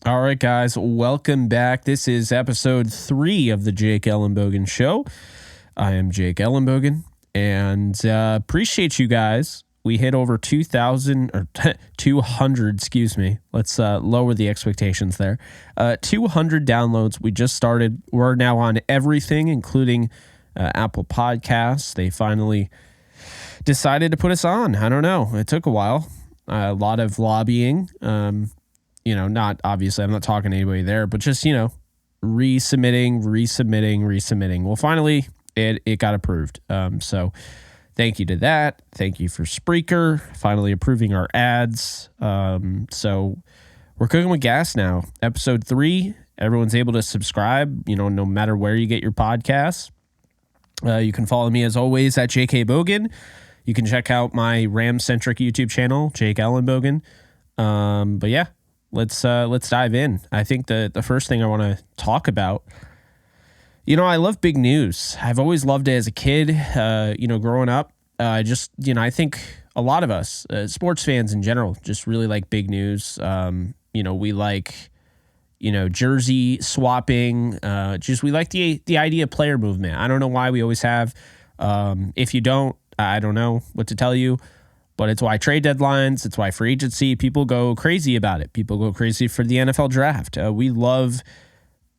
All right, guys, welcome back. This is episode 3 of the Jake Ellenbogen Show. I am Jake Ellenbogen, and appreciate you guys. We hit over 2,000 or 200, excuse me. Let's lower the expectations there. 200 downloads. We just started. We're now on everything, including Apple Podcasts. They finally decided to put us on. I don't know. It took a while. A lot of lobbying. Not obviously, I'm not talking to anybody there, but just, resubmitting. Well, finally, it got approved. So thank you to that. Thank you for Spreaker, finally approving our ads. So we're cooking with gas now. Episode 3, everyone's able to subscribe, no matter where you get your podcasts. You can follow me, as always, at JK Bogan. You can check out my Ram-centric YouTube channel, Jake Ellenbogen. But yeah. Let's dive in. I think the first thing I want to talk about, I love big news. I've always loved it as a kid, growing up. I think a lot of us, sports fans in general, just really like big news. We like, jersey swapping. We like the idea of player movement. I don't know why we always have. If you don't, I don't know what to tell you. But it's why trade deadlines, it's why free agency, people go crazy about it. People go crazy for the NFL draft. We love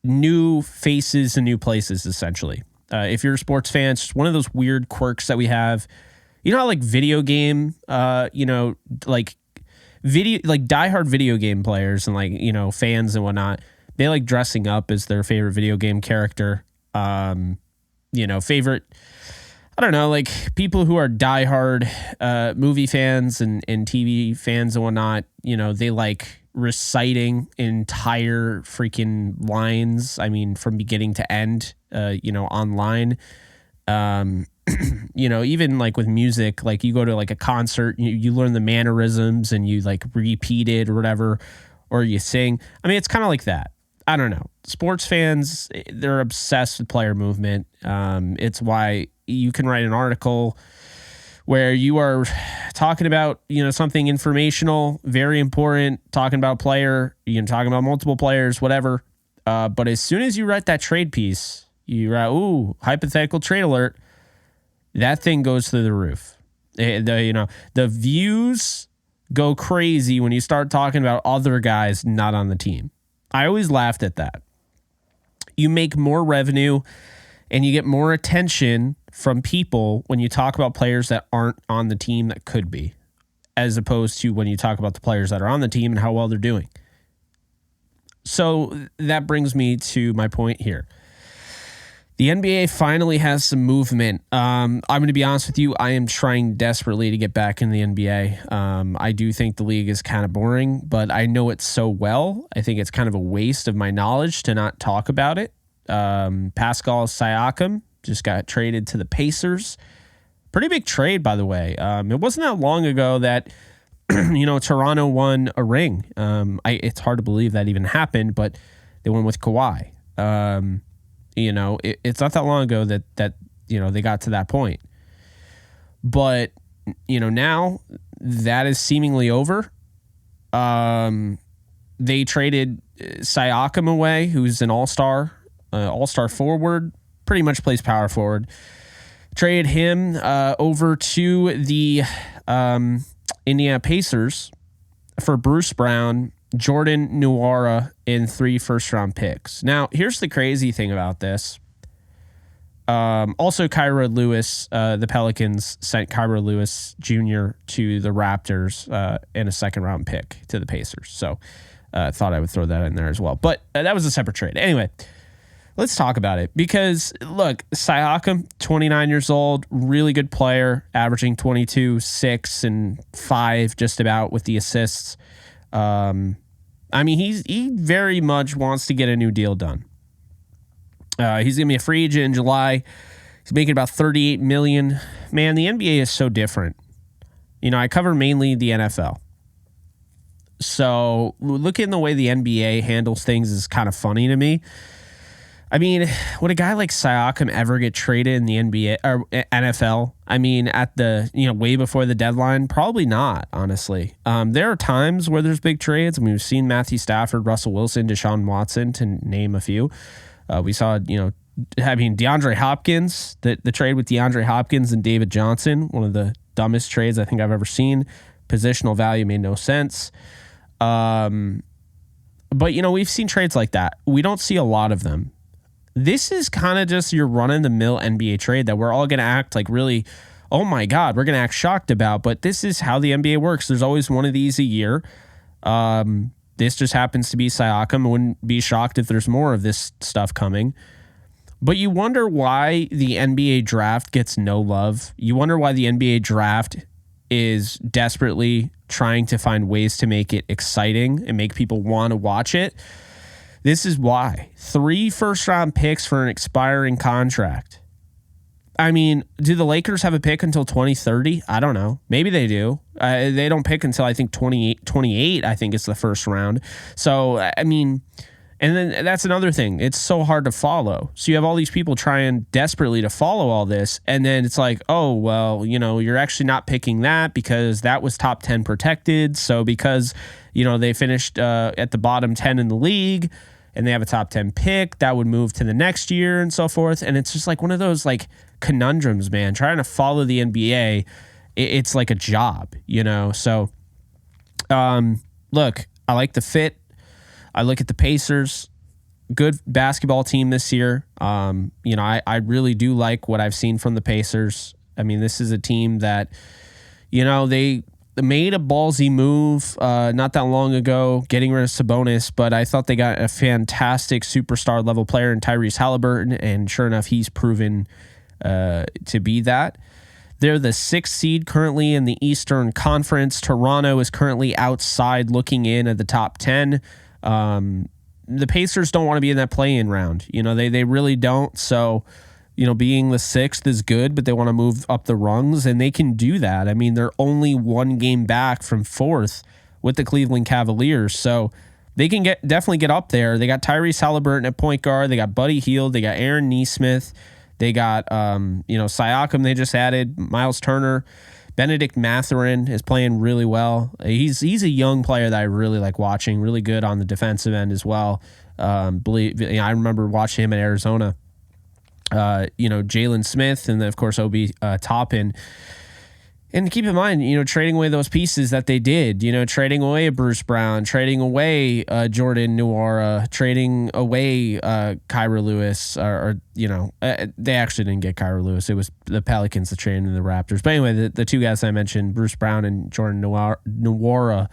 new faces and new places, essentially. If you're a sports fan, it's just one of those weird quirks that we have. How video game, diehard video game players and fans and whatnot, they like dressing up as their favorite video game character. Favorite... I don't know, people who are diehard movie fans and TV fans and whatnot, they like reciting entire freaking lines. I mean, from beginning to end, online. Even with music, you go to a concert, you learn the mannerisms and you repeat it or whatever, or you sing. I mean, it's kind of like that. I don't know. Sports fans, they're obsessed with player movement. It's why you can write an article where you are talking about, something informational, very important, talking about a player, talking about multiple players, whatever. But as soon as you write that trade piece, you write, hypothetical trade alert, that thing goes through the roof. The views go crazy when you start talking about other guys not on the team. I always laughed at that. You make more revenue and you get more attention from people when you talk about players that aren't on the team that could be, as opposed to when you talk about the players that are on the team and how well they're doing. So that brings me to my point here. The NBA finally has some movement. I'm going to be honest with you. I am trying desperately to get back in the NBA. I do think the league is kind of boring, but I know it so well. I think it's kind of a waste of my knowledge to not talk about it. Pascal Siakam just got traded to the Pacers. Pretty big trade, by the way. It wasn't that long ago that, Toronto won a ring. It's hard to believe that even happened, but they won with Kawhi. It's not that long ago that they got to that point. But, now that is seemingly over. They traded Siakam away, who's an all-star forward, pretty much plays power forward. Traded him over to the Indiana Pacers for Bruce Brown, Jordan Nwora, and 3 first-round picks. Now, here's the crazy thing about this. Also, Kyra Lewis, the Pelicans sent Kyra Lewis Jr. to the Raptors and a second-round pick to the Pacers. So I thought I would throw that in there as well. But that was a separate trade. Anyway, let's talk about it. Because, look, Siakam, 29 years old, really good player, averaging 22, 6, and 5 just about with the assists. He very much wants to get a new deal done. He's going to be a free agent in July. He's making about $38 million. Man, the NBA is so different. I cover mainly the NFL. So looking at the way the NBA handles things is kind of funny to me. I mean, would a guy like Siakam ever get traded in the NBA or NFL? I mean, at the, way before the deadline? Probably not, honestly. There are times where there's big trades. I mean, we've seen Matthew Stafford, Russell Wilson, Deshaun Watson, to name a few. We saw, DeAndre Hopkins, the trade with DeAndre Hopkins and David Johnson, one of the dumbest trades I think I've ever seen. Positional value made no sense. But, we've seen trades like that. We don't see a lot of them. This is kind of just your run-in-the-mill NBA trade that we're all going to act like really, oh my God, we're going to act shocked about. But this is how the NBA works. There's always one of these a year. This just happens to be Siakam. I wouldn't be shocked if there's more of this stuff coming. But you wonder why the NBA draft gets no love. You wonder why the NBA draft is desperately trying to find ways to make it exciting and make people want to watch it. This is why. 3 first-round picks for an expiring contract. I mean, do the Lakers have a pick until 2030? I don't know. Maybe they do. They don't pick until, I think, 28, I think, is the first round. So, I mean, and then that's another thing. It's so hard to follow. So you have all these people trying desperately to follow all this, and then it's like, oh, well, you're actually not picking that because that was top 10 protected. So because, they finished at the bottom 10 in the league, and they have a top 10 pick, that would move to the next year and so forth. And it's just like one of those like conundrums, man. Trying to follow the NBA, it's like a job, So, look, I like the fit. I look at the Pacers, good basketball team this year. I really do like what I've seen from the Pacers. I mean, this is a team that, they made a ballsy move not that long ago, getting rid of Sabonis, but I thought they got a fantastic superstar level player in Tyrese Halliburton, and sure enough, he's proven to be that. They're the 6th seed currently in the Eastern Conference. Toronto is currently outside looking in at the top 10. The Pacers don't want to be in that play-in round. They really don't. So, being the 6th is good, but they want to move up the rungs, and they can do that. I mean, they're only 1 game back from 4th with the Cleveland Cavaliers. So they can definitely get up there. They got Tyrese Halliburton at point guard. They got Buddy Hield. They got Aaron Nesmith. They got, Siakam they just added, Miles Turner. Benedict Mathurin is playing really well. He's a young player that I really like watching, really good on the defensive end as well. I remember watching him in Arizona. Jalen Smith, and then, of course, Obi Toppin. And keep in mind, trading away those pieces that they did, trading away Bruce Brown, trading away Jordan Nwora, trading away Kyra Lewis, they actually didn't get Kyra Lewis. It was the Pelicans that traded the Raptors. But anyway, the 2 guys I mentioned, Bruce Brown and Jordan Nwora,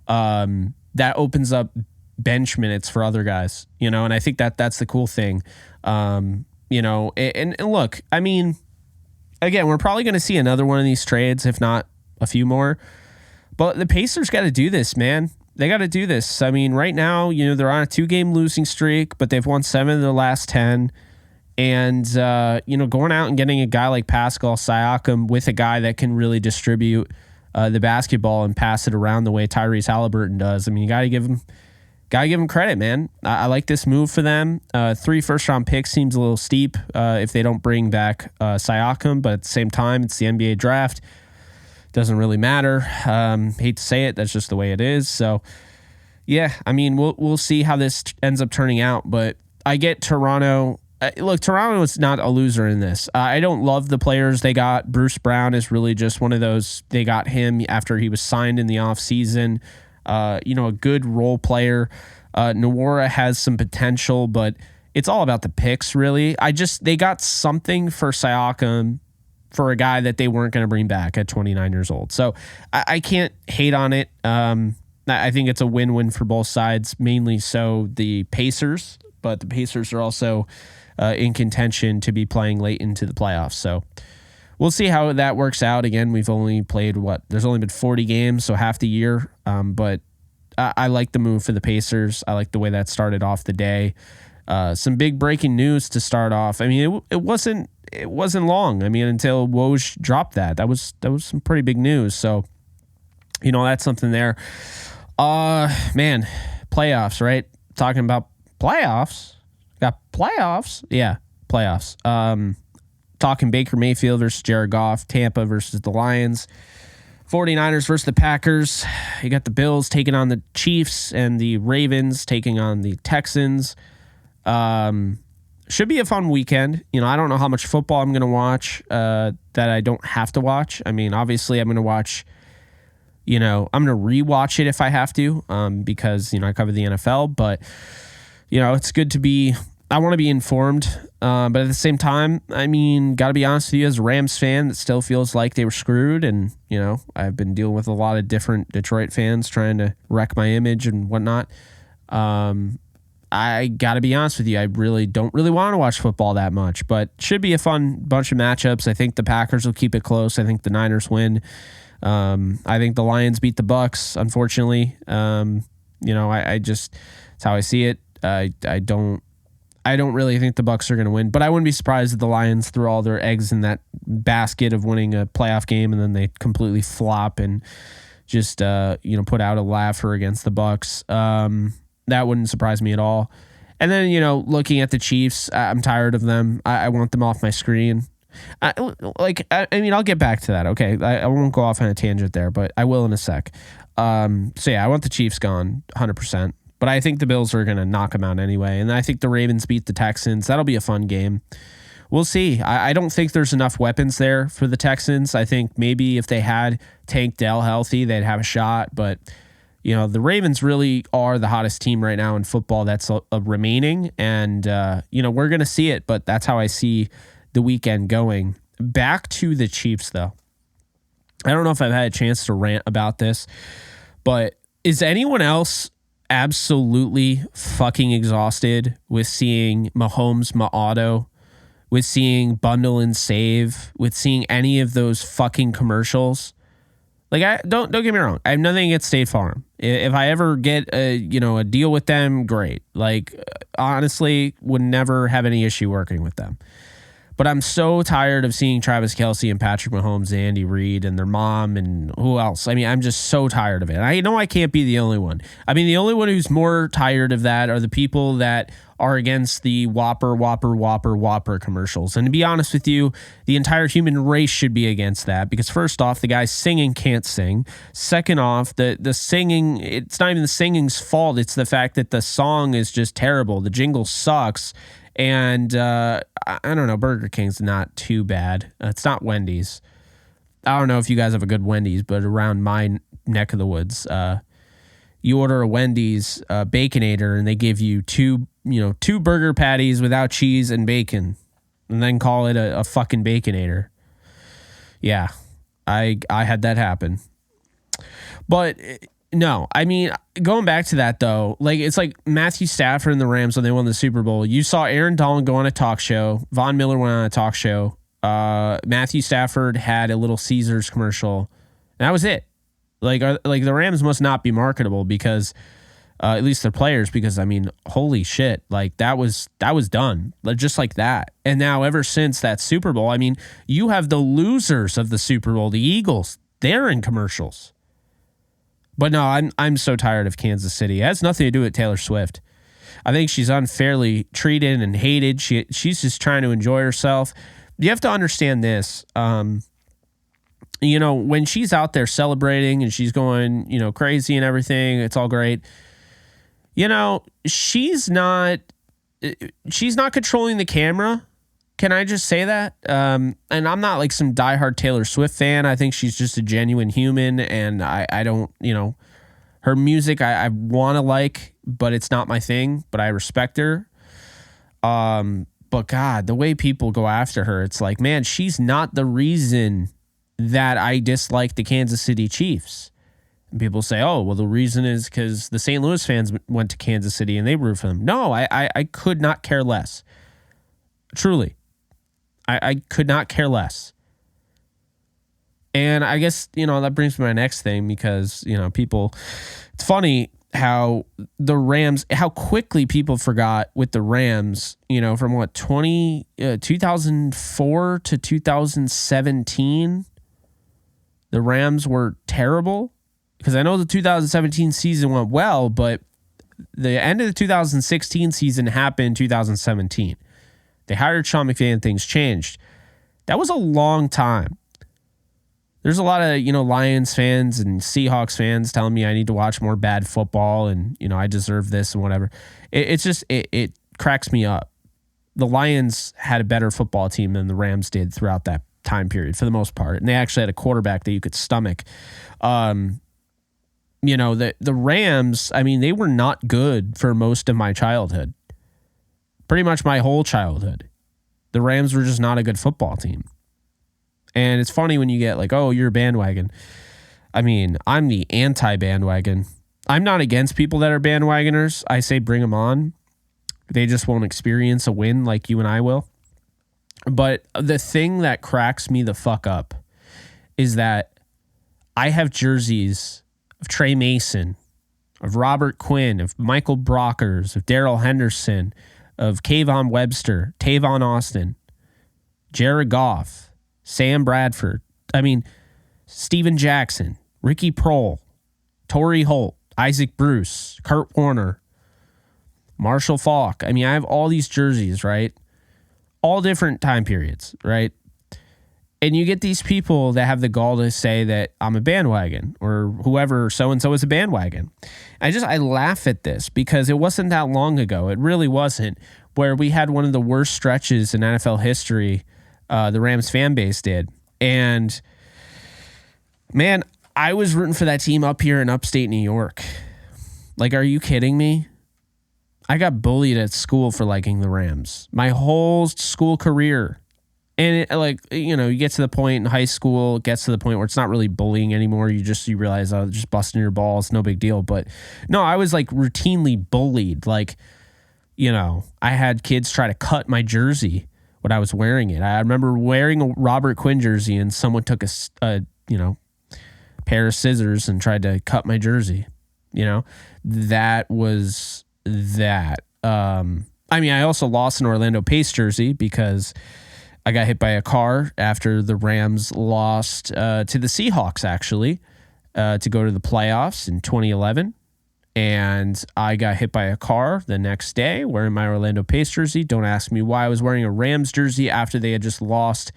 that opens up bench minutes for other guys, and I think that's the cool thing. And look, I mean, again, we're probably going to see another one of these trades, if not a few more. But the Pacers got to do this, man. They got to do this. I mean, right now, they're on a 2-game losing streak, but they've won 7 of their last 10. And, going out and getting a guy like Pascal Siakam with a guy that can really distribute the basketball and pass it around the way Tyrese Halliburton does. I mean, you got to give him credit, man. I like this move for them. 3 first-round picks seems a little steep if they don't bring back Siakam, but at the same time, it's the NBA draft. Doesn't really matter. Hate to say it, that's just the way it is. So, yeah, I mean, we'll see how this ends up turning out, but I get Toronto. Look, Toronto is not a loser in this. I don't love the players they got. Bruce Brown is really just one of those. They got him after he was signed in the offseason. A good role player. Nwora has some potential, but it's all about the picks, really. They got something for Siakam for a guy that they weren't going to bring back at 29 years old. So I can't hate on it. I think it's a win-win for both sides, mainly so the Pacers, but the Pacers are also in contention to be playing late into the playoffs. So we'll see how that works out. Again, we've only played there's only been 40 games, so half the year. But I like the move for the Pacers. I like the way that started off the day. Some big breaking news to start off. I mean, it wasn't long. I mean, until Woj dropped that. That was some pretty big news. So, that's something there. Man, playoffs, right? Talking about playoffs. Got playoffs. Yeah, playoffs. Talking Baker Mayfield versus Jared Goff, Tampa versus the Lions, 49ers versus the Packers. You got the Bills taking on the Chiefs and the Ravens taking on the Texans. Should be a fun weekend. I don't know how much football I'm going to watch that I don't have to watch. I mean, obviously I'm going to watch, I'm going to rewatch it if I have to because, I cover the NFL. But, it's good to be, I want to be informed. But at the same time, I mean, got to be honest with you, as a Rams fan, it still feels like they were screwed. And, I've been dealing with a lot of different Detroit fans trying to wreck my image and whatnot. I got to be honest with you, I really don't want to watch football that much, but should be a fun bunch of matchups. I think the Packers will keep it close. I think the Niners win. I think the Lions beat the Bucks, unfortunately. I just, that's how I see it. I don't really think the Bucks are going to win, but I wouldn't be surprised if the Lions threw all their eggs in that basket of winning a playoff game and then they completely flop and just, put out a laugher against the Bucks. That wouldn't surprise me at all. And then, looking at the Chiefs, I'm tired of them. I want them off my screen. I'll get back to that. Okay. I won't go off on a tangent there, but I will in a sec. I want the Chiefs gone 100%, but I think the Bills are going to knock them out anyway. And I think the Ravens beat the Texans. That'll be a fun game. We'll see. I don't think there's enough weapons there for the Texans. I think maybe if they had Tank Dell healthy, they'd have a shot, but the Ravens really are the hottest team right now in football that's remaining. And, we're going to see it, but that's how I see the weekend going. Back to the Chiefs, though. I don't know if I've had a chance to rant about this, but is anyone else absolutely fucking exhausted with seeing Mahomes Auto, with seeing Bundle and Save, with seeing any of those fucking commercials? Like, don't get me wrong. I have nothing against State Farm. If I ever get a deal with them, great. Like, honestly, would never have any issue working with them. But I'm so tired of seeing Travis Kelce and Patrick Mahomes and Andy Reid and their mom and who else. I mean, I'm just so tired of it. And I know I can't be the only one. I mean, the only one who's more tired of that are the people that are against the Whopper commercials. And to be honest with you, the entire human race should be against that because first off, the guy singing can't sing. Second off, the singing, it's not even the singing's fault. It's the fact that the song is just terrible. The jingle sucks. And I don't know, Burger King's not too bad. It's not Wendy's. I don't know if you guys have a good Wendy's, but around my neck of the woods, you order a Wendy's Baconator and they give you two burger patties without cheese and bacon and then call it a fucking Baconator. Yeah, I had that happen. But no, I mean, going back to that though, like it's like Matthew Stafford and the Rams when they won the Super Bowl. You saw Aaron Donald go on a talk show. Von Miller went on a talk show. Matthew Stafford had a Little Caesars commercial. And that was it. Like the Rams must not be marketable because at least their players, because I mean, holy shit, like that was done just like that. And now ever since that Super Bowl, I mean, you have the losers of the Super Bowl, the Eagles. They're in commercials. But no, I'm so tired of Kansas City. It has nothing to do with Taylor Swift. I think she's unfairly treated and hated. She's just trying to enjoy herself. You have to understand this. When she's out there celebrating and she's going, crazy and everything, it's all great. She's not controlling the camera. Can I just say that? And I'm not like some diehard Taylor Swift fan. I think she's just a genuine human, and I don't, her music I want to like, but it's not my thing, but I respect her. But God, the way people go after her, it's like, man, she's not the reason that I dislike the Kansas City Chiefs. And people say, oh, well, the reason is because the St. Louis fans went to Kansas City and they root for them. No, I could not care less. Truly. I could not care less. And I guess, that brings me to my next thing because, people, it's funny how the Rams, how quickly people forgot with the Rams, from 2004 to 2017, the Rams were terrible because I know the 2017 season went well, but the end of the 2016 season happened in 2017. They hired Sean McVay and things changed. That was a long time. There's a lot of, Lions fans and Seahawks fans telling me I need to watch more bad football and, I deserve this and whatever. It cracks me up. The Lions had a better football team than the Rams did throughout that time period for the most part. And they actually had a quarterback that you could stomach. The Rams, they were not good for most of my childhood. Pretty much my whole childhood. The Rams were just not a good football team. And it's funny when you get like, oh, you're a bandwagon. I'm the anti-bandwagon. I'm not against people that are bandwagoners. I say bring them on. They just won't experience a win like you and I will. But the thing that cracks me the fuck up is that I have jerseys of Trey Mason, of Robert Quinn, of Michael Brockers, of Darrell Henderson, of Kayvon Webster, Tavon Austin, Jared Goff, Sam Bradford, Steven Jackson, Ricky Prohl, Torrey Holt, Isaac Bruce, Kurt Warner, Marshall Faulk. I have all these jerseys, right? All different time periods, right? And you get these people that have the gall to say that I'm a bandwagon or whoever so-and-so is a bandwagon. I laugh at this because it wasn't that long ago. It really wasn't, where we had one of the worst stretches in NFL history. The Rams fan base did. And man, I was rooting for that team up here in upstate New York. Like, are you kidding me? I got bullied at school for liking the Rams. My whole school career. And you get to the point in high school, it gets to the point where it's not really bullying anymore. You realize, just busting your balls, no big deal. But no, I was like routinely bullied. Like, I had kids try to cut my jersey when I was wearing it. I remember wearing a Robert Quinn jersey and someone took a pair of scissors and tried to cut my jersey. That was that. I also lost an Orlando Pace jersey because I got hit by a car after the Rams lost to the Seahawks, actually, to go to the playoffs in 2011. And I got hit by a car the next day wearing my Orlando Pace jersey. Don't ask me why I was wearing a Rams jersey after they had just lost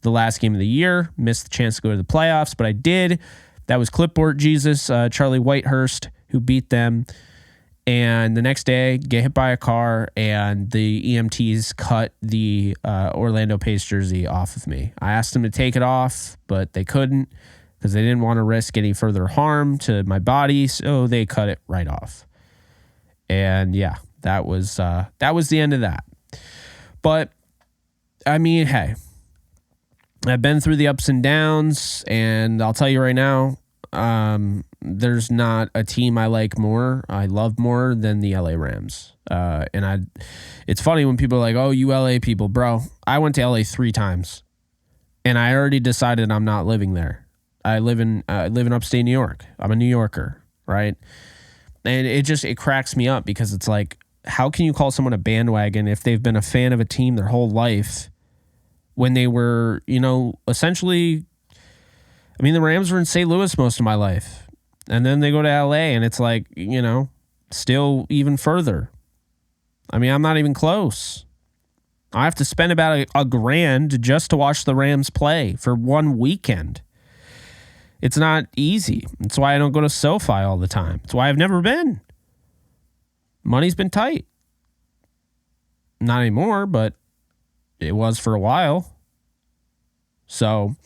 the last game of the year. Missed the chance to go to the playoffs, but I did. That was Clipboard Jesus, Charlie Whitehurst, who beat them. And the next day, get hit by a car, and the EMTs cut the Orlando Pace jersey off of me. I asked them to take it off, but they couldn't because they didn't want to risk any further harm to my body, so they cut it right off. And yeah, that was the end of that. But hey, I've been through the ups and downs, and I'll tell you right now, there's not a team I love more than the LA Rams. It's funny when people are like, oh, you LA people, bro. I went to LA 3 times, and I already decided I'm not living there. I live in upstate New York. I'm a New Yorker, right? And it cracks me up because it's like, how can you call someone a bandwagon if they've been a fan of a team their whole life when they were, essentially, the Rams were in St. Louis most of my life. And then they go to LA and it's like, still even further. I'm not even close. I have to spend about a grand just to watch the Rams play for one weekend. It's not easy. That's why I don't go to SoFi all the time. It's why I've never been. Money's been tight. Not anymore, but it was for a while. So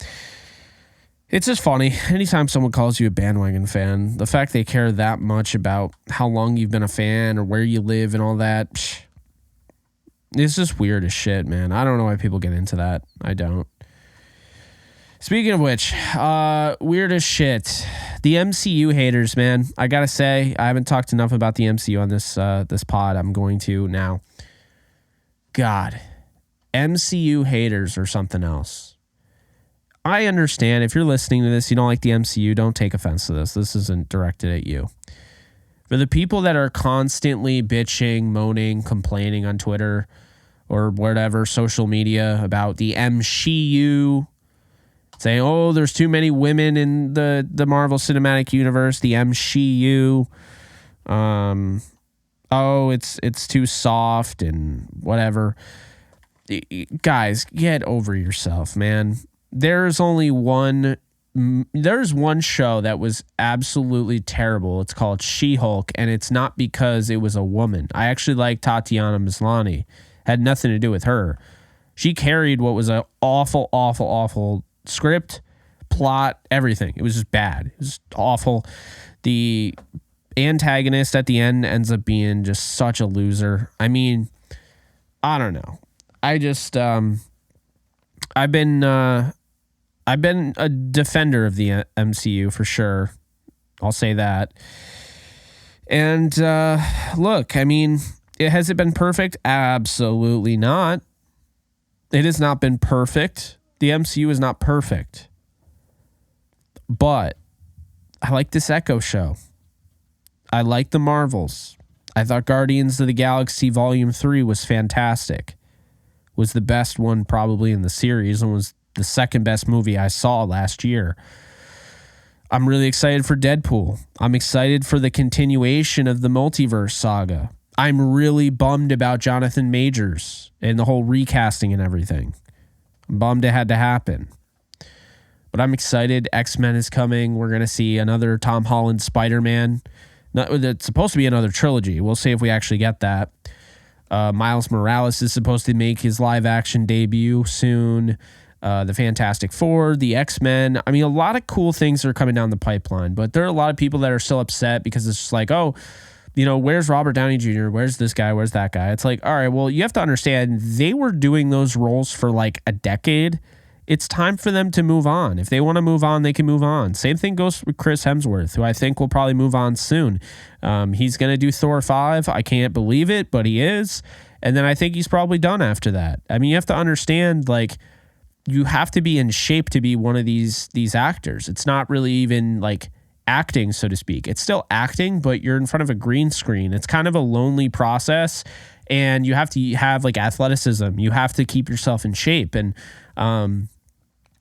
it's just funny. Anytime someone calls you a bandwagon fan, the fact they care that much about how long you've been a fan or where you live and all that, it's just weird as shit, man. I don't know why people get into that. I don't. Speaking of which, weird as shit. The MCU haters, man. I gotta say, I haven't talked enough about the MCU on this pod. I'm going to now. God, MCU haters are something else. I understand if you're listening to this, you don't like the MCU, don't take offense to this. This isn't directed at you. For the people that are constantly bitching, moaning, complaining on Twitter or whatever, social media about the MCU, saying, oh, there's too many women in the Marvel Cinematic Universe, the MCU. oh, it's too soft and whatever. Guys, get over yourself, man. There's one show that was absolutely terrible. It's called She-Hulk, and it's not because it was a woman. I actually like Tatiana Maslany. Had nothing to do with her. She carried what was an awful, awful, awful script, plot, everything. It was just bad. It was awful. The antagonist at the end ends up being just such a loser. I mean, I don't know. I just I've been a defender of the MCU for sure. I'll say that. And look, I mean, has it been perfect? Absolutely not. It has not been perfect. The MCU is not perfect. But I like this Echo show. I like the Marvels. I thought Guardians of the Galaxy Volume 3 was fantastic. Was the best one probably in the series and was the second best movie I saw last year. I'm really excited for Deadpool. I'm excited for the continuation of the multiverse saga. I'm really bummed about Jonathan Majors and the whole recasting and everything. I'm bummed it had to happen. But I'm excited. X-Men is coming. We're going to see another Tom Holland Spider-Man. It's supposed to be another trilogy. We'll see if we actually get that. Miles Morales is supposed to make his live-action debut soon. The Fantastic Four, the X-Men. I mean, a lot of cool things are coming down the pipeline, but there are a lot of people that are still upset because it's just like, oh, you know, where's Robert Downey Jr.? Where's this guy? Where's that guy? It's like, all right, well, you have to understand they were doing those roles for like a decade. It's time for them to move on. If they want to move on, they can move on. Same thing goes with Chris Hemsworth, who I think will probably move on soon. He's going to do Thor 5. I can't believe it, but he is. And then I think he's probably done after that. I mean, you have to understand, like, you have to be in shape to be one of these actors. It's not really even like acting, so to speak. It's still acting, but you're in front of a green screen. It's kind of a lonely process, and you have to have like athleticism. You have to keep yourself in shape, and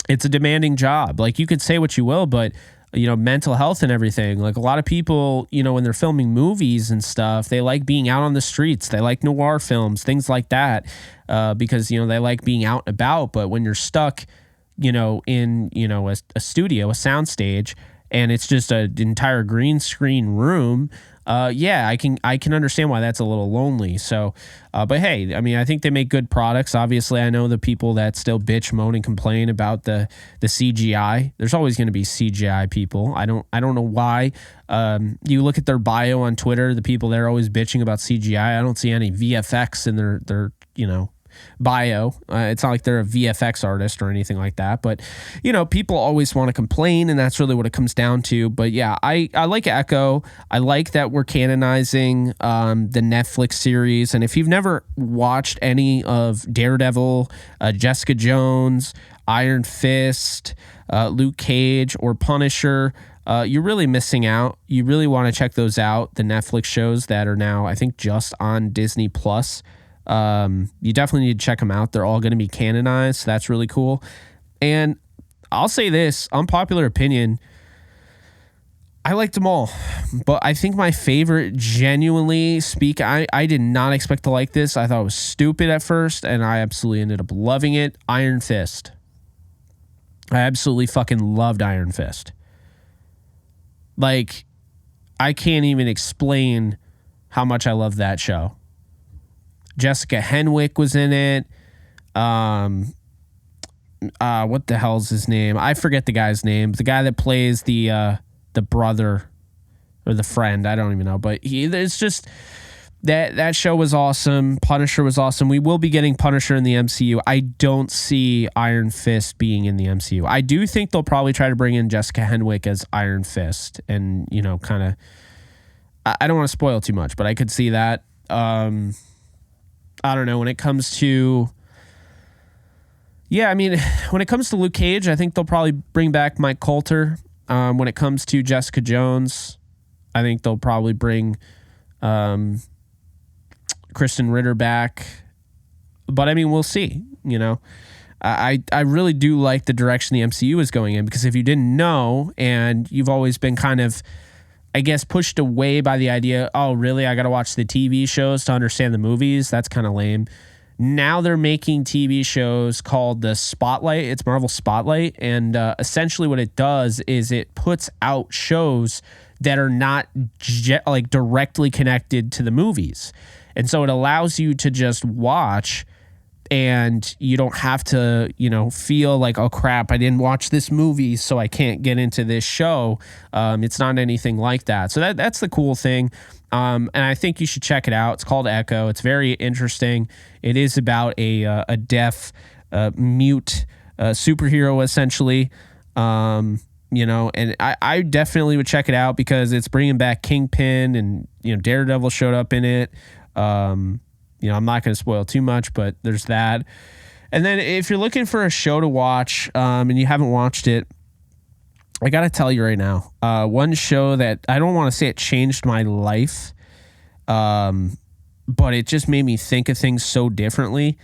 it's a demanding job. Like, you could say what you will, but you know, mental health and everything. Like, a lot of people, you know, when they're filming movies and stuff, they like being out on the streets. They like noir films, things like that, because, you know, they like being out and about. But when you're stuck, you know, in, you know, a studio, a soundstage, and it's just an entire green screen room, yeah, I can understand why that's a little lonely. So, but hey, I mean, I think they make good products. Obviously, I know the people that still bitch, moan, and complain about the CGI. There's always going to be CGI people. I don't know why. You look at their bio on Twitter, the people that are always bitching about CGI. I don't see any VFX in their you know, bio. It's not like they're a VFX artist or anything like that, but you know, people always want to complain, and that's really what it comes down to. But yeah, I like Echo. I like that we're canonizing the Netflix series, and if you've never watched any of Daredevil, Jessica Jones, Iron Fist, Luke Cage, or Punisher, you're really missing out. You really want to check those out, the Netflix shows that are now, I think, just on Disney Plus. You definitely need to check them out. They're all going to be canonized. So that's really cool. And I'll say this, unpopular opinion, I liked them all, but I think my favorite, genuinely speak, I did not expect to like this. I thought it was stupid at first, and I absolutely ended up loving it. Iron Fist. I absolutely fucking loved Iron Fist. Like, I can't even explain how much I love that show. Jessica Henwick was in it. What the hell's his name? I forget the guy's name. The guy that plays the brother or the friend. I don't even know. But it's just that show was awesome. Punisher was awesome. We will be getting Punisher in the MCU. I don't see Iron Fist being in the MCU. I do think they'll probably try to bring in Jessica Henwick as Iron Fist, and you know, kind of. I don't want to spoil too much, but I could see that. I don't know, when it comes to, yeah, I mean, when it comes to Luke Cage, I think they'll probably bring back Mike Coulter. When it comes to Jessica Jones, I think they'll probably bring Kristen Ritter back. But I mean, we'll see, you know. I really do like the direction the MCU is going in, because if you didn't know, and you've always been kind of I guess, pushed away by the idea, oh, really? I got to watch the TV shows to understand the movies? That's kind of lame. Now they're making TV shows called the Spotlight. It's Marvel Spotlight. And essentially what it does is it puts out shows that are not like directly connected to the movies. And so it allows you to just watch, and you don't have to, feel like, oh crap, I didn't watch this movie, so I can't get into this show. It's not anything like that. So that's the cool thing. And I think you should check it out. It's called Echo. It's very interesting. It is about a deaf, mute superhero, essentially. And I definitely would check it out because it's bringing back Kingpin, and, Daredevil showed up in it. I'm not going to spoil too much, but there's that. And then if you're looking for a show to watch, and you haven't watched it, I got to tell you right now, one show that I don't want to say it changed my life, but it just made me think of things so differently.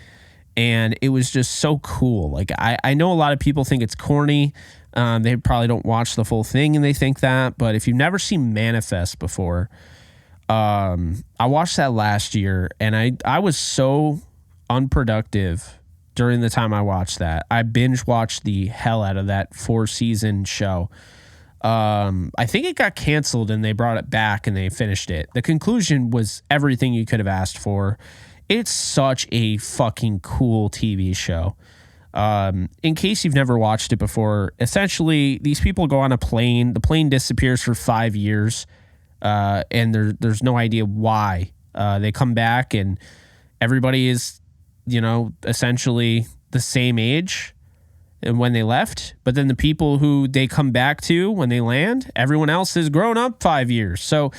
And it was just so cool. Like, I know a lot of people think it's corny. They probably don't watch the full thing and they think that. But if you've never seen Manifest before, I watched that last year, and I was so unproductive during the time I watched that. I binge watched the hell out of that 4-season show. I think it got canceled and they brought it back and they finished it. The conclusion was everything you could have asked for. It's such a fucking cool TV show. In case you've never watched it before, essentially these people go on a plane. The plane disappears for 5 years. And there's no idea why. They come back and everybody is, essentially the same age and when they left. But then the people who they come back to when they land, everyone else has grown up 5 years. So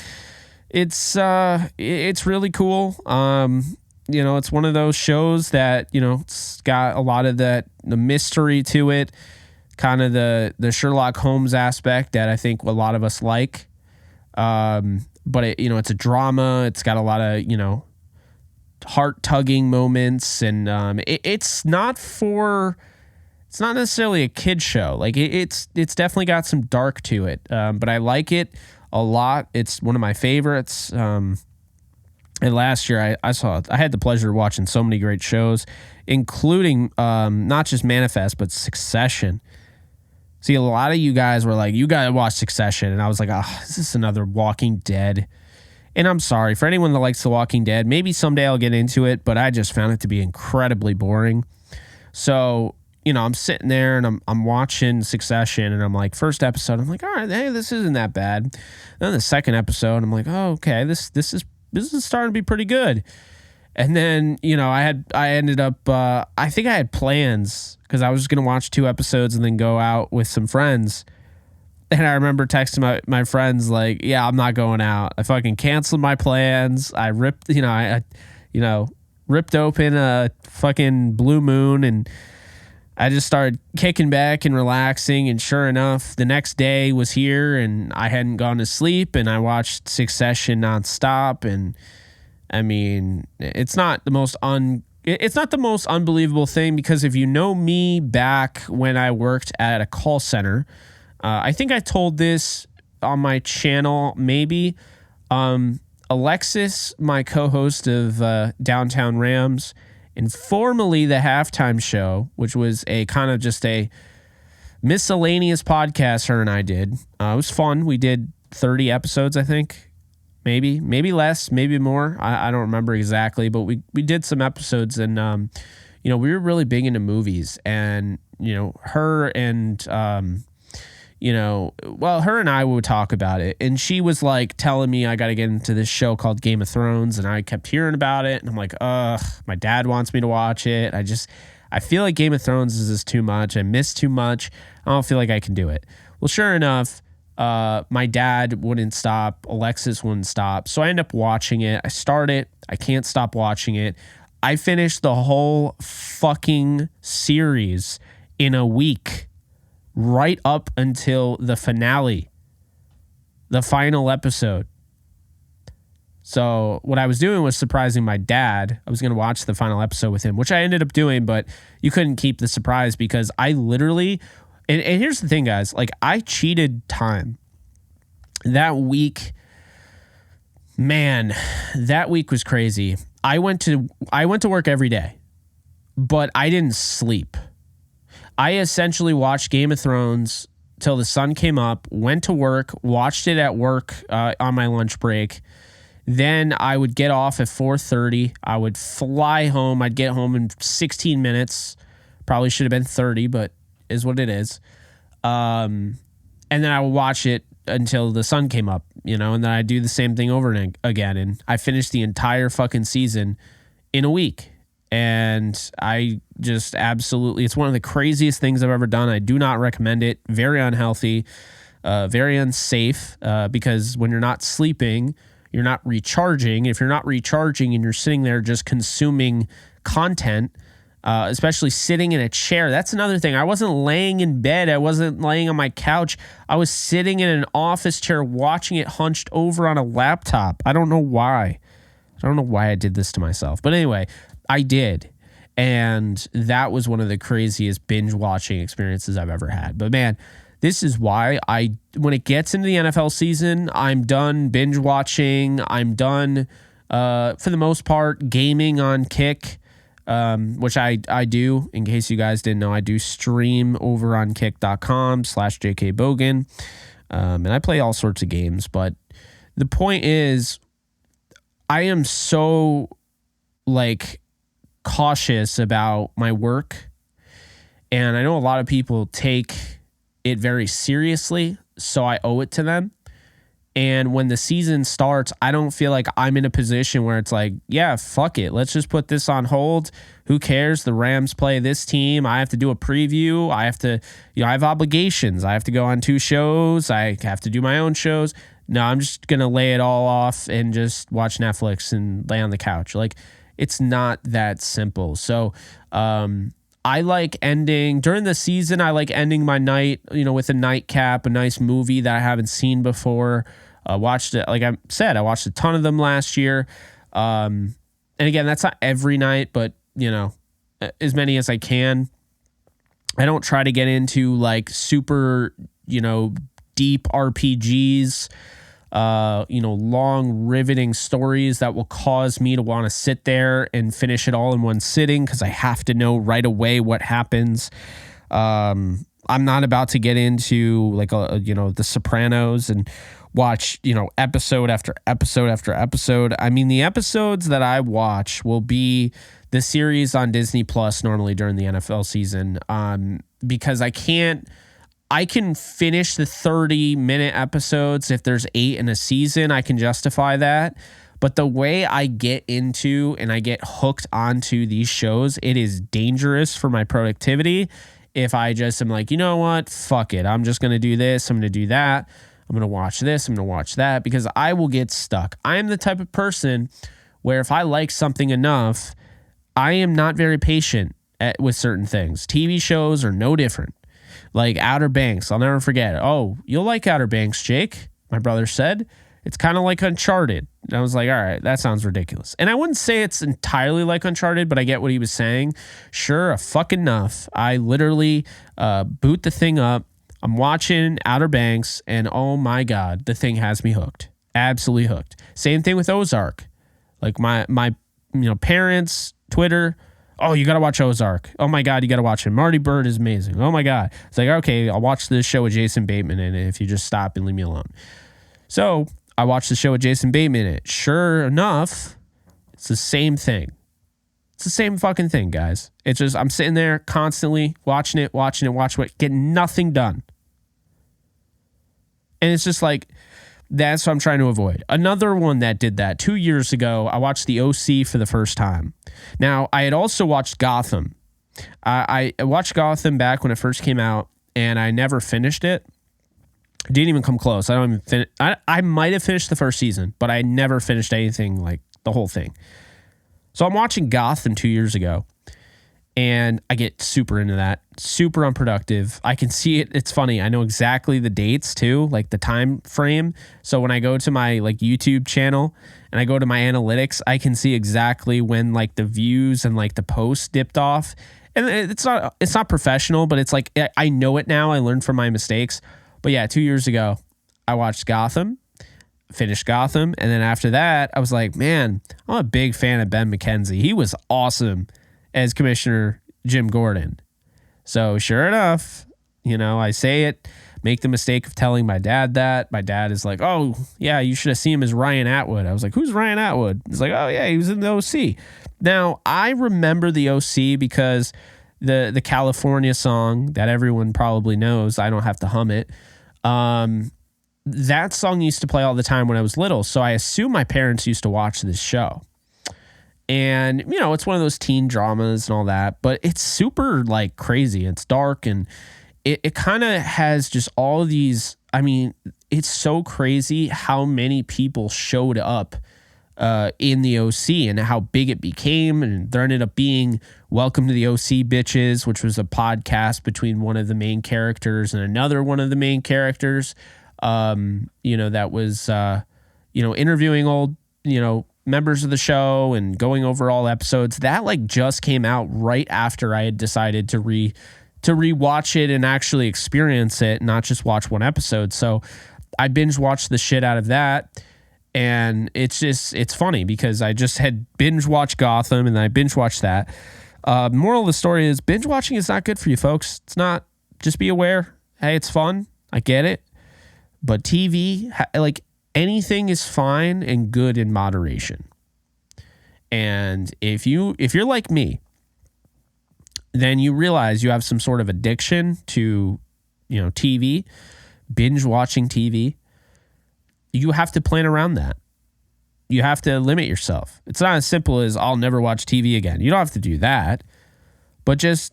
it's really cool. It's one of those shows that, it's got a lot of the mystery to it, kind of the Sherlock Holmes aspect that I think a lot of us like. But it's a drama. It's got a lot of, heart tugging moments, and it's not necessarily a kid show. Like it's definitely got some dark to it. But I like it a lot. It's one of my favorites. And last year I had the pleasure of watching so many great shows, including not just Manifest, but Succession. See, a lot of you guys were like, you got to watch Succession. And I was like, oh, is this another Walking Dead? And I'm sorry. For anyone that likes The Walking Dead, maybe someday I'll get into it, but I just found it to be incredibly boring. So, I'm sitting there and I'm watching Succession, and I'm like, first episode, I'm like, all right, hey, this isn't that bad. Then the second episode, I'm like, oh, okay, this is starting to be pretty good. And then, I ended up, I think I had plans because I was just going to watch 2 episodes and then go out with some friends. And I remember texting my friends like, yeah, I'm not going out. I fucking canceled my plans. I ripped, ripped open a fucking Blue Moon, and I just started kicking back and relaxing. And sure enough, the next day was here and I hadn't gone to sleep, and I watched Succession nonstop. And I mean, it's not the most unbelievable thing, because if you know me back when I worked at a call center, I think I told this on my channel, maybe. Alexis, my co-host of Downtown Rams, and formerly the Halftime Show, which was a kind of just a miscellaneous podcast her and I did. It was fun. We did 30 episodes, I think. Maybe less, maybe more. I don't remember exactly, but we did some episodes, and we were really big into movies, and her and her and I would talk about it, and she was like telling me I got to get into this show called Game of Thrones, and I kept hearing about it, and I'm like, ugh, my dad wants me to watch it. I feel like Game of Thrones is just too much. I miss too much. I don't feel like I can do it. Well, sure enough, my dad wouldn't stop. Alexis wouldn't stop. So I end up watching it. I start it. I can't stop watching it. I finished the whole fucking series in a week, right up until the finale, the final episode. So what I was doing was surprising my dad. I was going to watch the final episode with him, which I ended up doing, but you couldn't keep the surprise because I literally, and here's the thing, guys, like I cheated time. that week, man, that week was crazy. I went to work every day, but I didn't sleep. I essentially watched Game of Thrones till the sun came up, went to work, watched it at work on my lunch break. Then I would get off at 4:30. I would fly home. I'd get home in 16 minutes. Probably should have been 30, but is what it is. And then I would watch it until the sun came up, and then I do the same thing over and again. And I finished the entire fucking season in a week. And I just absolutely, it's one of the craziest things I've ever done. I do not recommend it. Very unhealthy, very unsafe, because when you're not sleeping, you're not recharging. If you're not recharging and you're sitting there just consuming content, especially sitting in a chair, that's another thing. I wasn't laying in bed. I wasn't laying on my couch. I was sitting in an office chair watching it hunched over on a laptop. I don't know why. I did this to myself. But anyway, I did. And that was one of the craziest binge watching experiences I've ever had. But man, this is why when it gets into the NFL season, I'm done binge watching. I'm done, for the most part, gaming on Kick, which I do. In case you guys didn't know, I do stream over on kick.com/JKBogan. And I play all sorts of games. But the point is, I am so cautious about my work, and I know a lot of people take it very seriously, so I owe it to them. And when the season starts, I don't feel like I'm in a position where it's like, yeah, fuck it, let's just put this on hold. Who cares? The Rams play this team. I have to do a preview. I have to, I have obligations. I have to go on 2 shows. I have to do my own shows. No, I'm just gonna lay it all off and just watch Netflix and lay on the couch. It's not that simple. So I like ending during the season. I like ending my night, with a nightcap, a nice movie that I haven't seen before. Watched it, like I said, I watched a ton of them last year. And again, that's not every night, but as many as I can. I don't try to get into super, deep RPGs. Long riveting stories that will cause me to want to sit there and finish it all in one sitting because I have to know right away what happens. I'm not about to get into The Sopranos and watch, episode after episode after episode. I mean, the episodes that I watch will be the series on Disney Plus normally during the NFL season, because I can finish the 30-minute episodes. If there's 8 in a season, I can justify that. But the way I get into and I get hooked onto these shows, it is dangerous for my productivity. If I just am like, you know what? Fuck it. I'm just going to do this. I'm going to do that. I'm going to watch this. I'm going to watch that, because I will get stuck. I am the type of person where if I like something enough, I am not very patient with certain things. TV shows are no different. Like Outer Banks, I'll never forget. Oh, you'll like Outer Banks, Jake, my brother said. It's kind of like Uncharted. And I was like, all right, that sounds ridiculous. And I wouldn't say it's entirely like Uncharted, but I get what he was saying. Sure, fuck enough. I literally boot the thing up. I'm watching Outer Banks, and oh my God, the thing has me hooked. Absolutely hooked. Same thing with Ozark. Like my parents, Twitter, oh, you got to watch Ozark. Oh, my God, you got to watch it. Marty Byrde is amazing. Oh, my God. It's like, okay, I'll watch this show with Jason Bateman in it if you just stop and leave me alone. So I watched the show with Jason Bateman in it. Sure enough, it's the same thing. It's the same fucking thing, guys. It's just I'm sitting there constantly watching it, getting nothing done. And it's just like, that's what I'm trying to avoid. Another one that did that 2 years ago, I watched The OC for the first time. Now, I had also watched Gotham. I watched Gotham back when it first came out, and I never finished it. Didn't even come close. I might have finished the first season, but I never finished anything like the whole thing. So I'm watching Gotham 2 years ago, and I get super into that. Super unproductive. I can see it. It's funny. I know exactly the dates too, like the time frame. So when I go to my YouTube channel and I go to my analytics, I can see exactly when the views and the posts dipped off. And it's not professional, but it's I know it now. I learned from my mistakes. But yeah, 2 years ago, I watched Gotham, finished Gotham. And then after that, I was like, man, I'm a big fan of Ben McKenzie. He was awesome as Commissioner Jim Gordon. So sure enough, I say it, make the mistake of telling my dad that. My dad is like, oh, yeah, you should have seen him as Ryan Atwood. I was like, who's Ryan Atwood? He's like, oh, yeah, he was in the OC. Now, I remember the OC because the California song that everyone probably knows, I don't have to hum it, that song used to play all the time when I was little. So I assume my parents used to watch this show. And, it's one of those teen dramas and all that, but it's super like crazy. It's dark and it kind of has just all of these. I mean, it's so crazy how many people showed up in the OC and how big it became. And there ended up being Welcome to the OC Bitches, which was a podcast between one of the main characters and another one of the main characters, that was, interviewing old, members of the show and going over all episodes. That like just came out right after I had decided to rewatch it and actually experience it, not just watch one episode. So I binge watched the shit out of that. And it's funny because I just had binge watched Gotham and I binge watched that. Moral of the story is binge watching is not good for you folks. It's not. Just be aware. Hey, it's fun. I get it. But TV, like anything is fine and good in moderation. And if you're like me, then you realize you have some sort of addiction to, TV, binge watching TV. You have to plan around that. You have to limit yourself. It's not as simple as I'll never watch TV again. You don't have to do that. But just,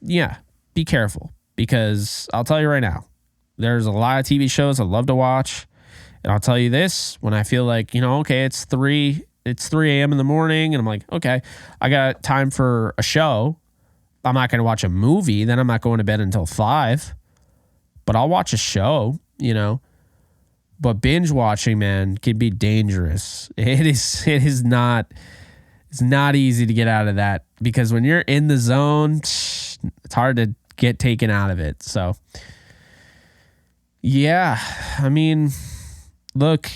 be careful. Because I'll tell you right now, there's a lot of TV shows I love to watch. And I'll tell you this, when I feel like, okay, it's 3 a.m. in the morning, and I'm like, okay, I got time for a show. I'm not going to watch a movie. Then I'm not going to bed until 5. But I'll watch a show, But binge watching, man, can be dangerous. It's not easy to get out of that because when you're in the zone, it's hard to get taken out of it. So, yeah, I mean, look,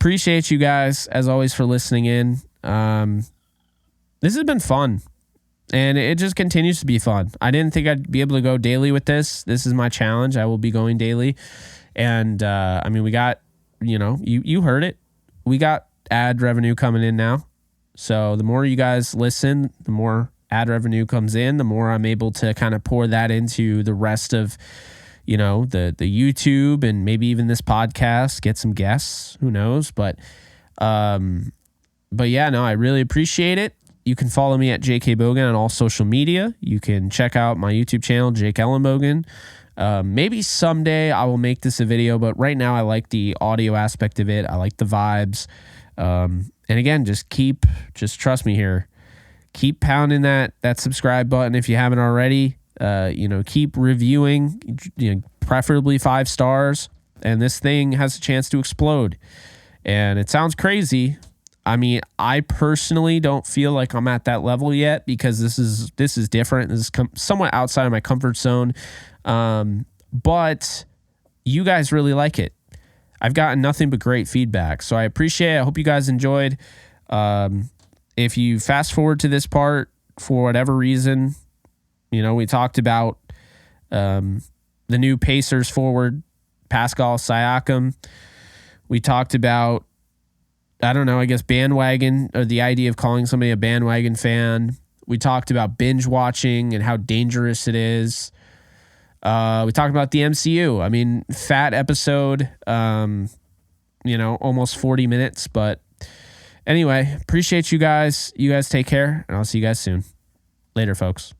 appreciate you guys as always for listening in. This has been fun and it just continues to be fun. I didn't think I'd be able to go daily with this. This is my challenge. I will be going daily. And, we got, you heard it. We got ad revenue coming in now. So the more you guys listen, the more ad revenue comes in, the more I'm able to kind of pour that into the rest of, the YouTube and maybe even this podcast, get some guests, who knows? But yeah, no, I really appreciate it. You can follow me at JK Bogan on all social media. You can check out my YouTube channel, Jake Ellenbogen. Maybe someday I will make this a video, but right now I like the audio aspect of it. I like the vibes. And again, just trust me here. Keep pounding that subscribe button if you haven't already. Keep reviewing, preferably 5 stars. And this thing has a chance to explode. And it sounds crazy. I mean, I personally don't feel like I'm at that level yet because this is different. This is somewhat outside of my comfort zone. But you guys really like it. I've gotten nothing but great feedback. So I appreciate it. I hope you guys enjoyed. If you fast forward to this part for whatever reason, we talked about the new Pacers forward, Pascal Siakam. We talked about, I don't know, I guess bandwagon, or the idea of calling somebody a bandwagon fan. We talked about binge watching and how dangerous it is. We talked about the MCU. I mean, fat episode, almost 40 minutes. But anyway, appreciate you guys. You guys take care, and I'll see you guys soon. Later, folks.